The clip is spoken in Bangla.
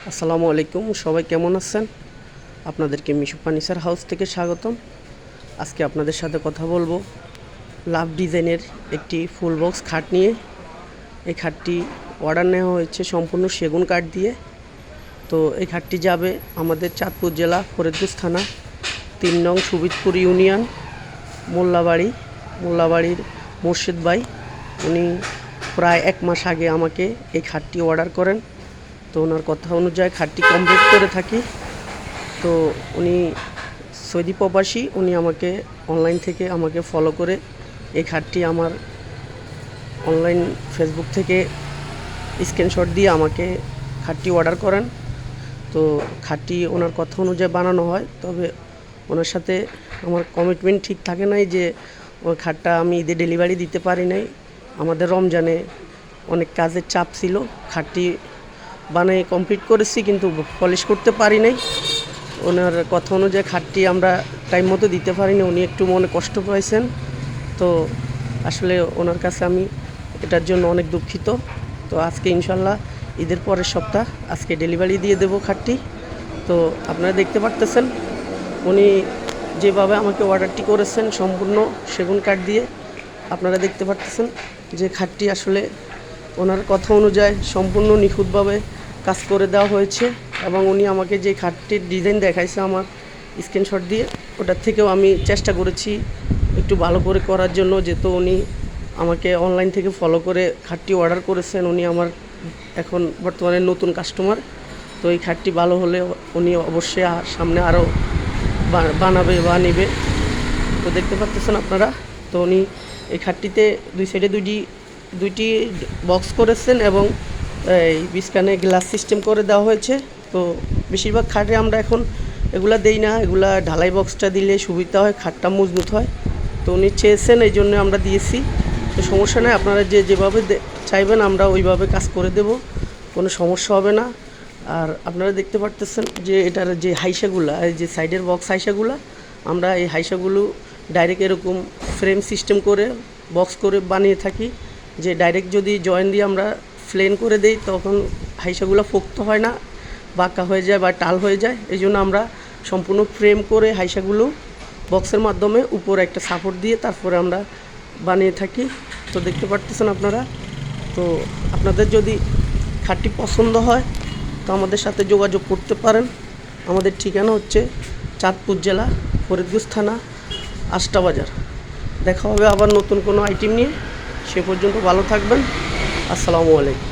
আসসালামু আলাইকুম, সবাই কেমন আছেন? আপনাদেরকে মিশু ফার্নিচার হাউস থেকে স্বাগতম। আজকে আপনাদের সাথে কথা বলবো লাভ ডিজাইনের একটি ফুল বক্স খাট নিয়ে। এই খাটটি অর্ডার নেওয়া হয়েছে সম্পূর্ণ সেগুন কাঠ দিয়ে। তো এই খাটটি যাবে আমাদের চাঁদপুর জেলা ফরিদগঞ্জ থানা ৩ নং সুবিদপুর ইউনিয়ন মোল্লাবাড়ির মুর্শিদ ভাই। উনি প্রায় 1 মাস আগে আমাকে এই খাটটি অর্ডার করেন। তো ওনার কথা অনুযায়ী খাটটি কমপ্লিট করে থাকি। তো উনি সৌদি প্রবাসী, উনি আমাকে অনলাইন থেকে আমাকে ফলো করে এই খাটটি আমার অনলাইন ফেসবুক থেকে স্ক্রিনশট দিয়ে আমাকে খাটটি অর্ডার করেন। তো খাটটি ওনার কথা অনুযায়ী বানানো হয়, তবে ওনার সাথে আমার কমিটমেন্ট ঠিক থাকে নাই যে ওই খাটটা আমি ঈদে ডেলিভারি দিতে পারি নাই। আমাদের রমজানে অনেক কাজের চাপ ছিল, খাটটি বানিয়ে কমপ্লিট করেছি কিন্তু পলিশ করতে পারি নাই। ওনার কথা অনুযায়ী খাটটি আমরা টাইম মতো দিতে পারিনি, উনি একটু মনে কষ্ট পাইছেন। তো আসলে ওনার কাছে আমি এটার জন্য অনেক দুঃখিত। তো আজকে ইনশাল্লাহ ঈদের পরের সপ্তাহ আজকে ডেলিভারি দিয়ে দেবো খাটটি। তো আপনারা দেখতে পারতেছেন উনি যেভাবে আমাকে অর্ডারটি করেছেন সম্পূর্ণ সেগুন কাঠ দিয়ে। আপনারা দেখতে পারতেছেন যে খাটটি আসলে ওনার কথা অনুযায়ী সম্পূর্ণ নিখুঁতভাবে কাজ করে দেওয়া হয়েছে। এবং উনি আমাকে যে খাটটির ডিজাইন দেখাইছে আমার স্ক্রিনশট দিয়ে, ওটার থেকেও আমি চেষ্টা করেছি একটু ভালো করে করার জন্য। যেহেতু উনি আমাকে অনলাইন থেকে ফলো করে খাটটি অর্ডার করেছেন, উনি আমার এখন বর্তমানে নতুন কাস্টমার। তো এই খাটটি ভালো হলে উনি অবশ্যই সামনে আরও বানাবে বা নেবে। তো দেখতে পাচ্ছেন আপনারা, তো উনি এই খাটটিতে দুই সাইডে দুইটি বক্স করেছেন এবং এই বিস্কানে গ্লাস সিস্টেম করে দেওয়া হয়েছে। তো বেশিরভাগ খাটে আমরা এখন এগুলা দেই না, এগুলা ঢালাই বক্সটা দিলে সুবিধা হয়, খাটটা মজবুত হয়। তো উনি চেয়েছেন, এই জন্য আমরা দিয়েছি। তো সমস্যা নেই, আপনারা যেভাবে চাইবেন আমরা ওইভাবে কাজ করে দেব, কোনো সমস্যা হবে না। আর আপনারা দেখতে পারতেছেন যে এটার যে হাইসাগুলা, এই যে সাইডের বক্স হাইসাগুলা, আমরা এই হাইসাগুলো ডাইরেক্ট এরকম ফ্রেম সিস্টেম করে বক্স করে বানিয়ে থাকি। যে ডাইরেক্ট যদি জয়েন দিয়ে আমরা প্লেন করে দেই তখন হাইসাগুলো পোক্ত হয় না, বাঁকা হয়ে যায় বা টাল হয়ে যায়। এই জন্য আমরা সম্পূর্ণ ফ্রেম করে হাইসাগুলো বক্সের মাধ্যমে উপরে একটা সাপোর্ট দিয়ে তারপরে আমরা বানিয়ে থাকি। তো দেখতে পারতেছেন আপনারা। তো আপনাদের যদি খাটটি পছন্দ হয় তো আমাদের সাথে যোগাযোগ করতে পারেন। আমাদের ঠিকানা হচ্ছে চাঁদপুর জেলা ফরিদগঞ্জ থানা আষ্টা বাজার। দেখা হবে আবার নতুন কোনো আইটেম নিয়ে। সে পর্যন্ত ভালো থাকবেন। আসসালামু আলাইকুম।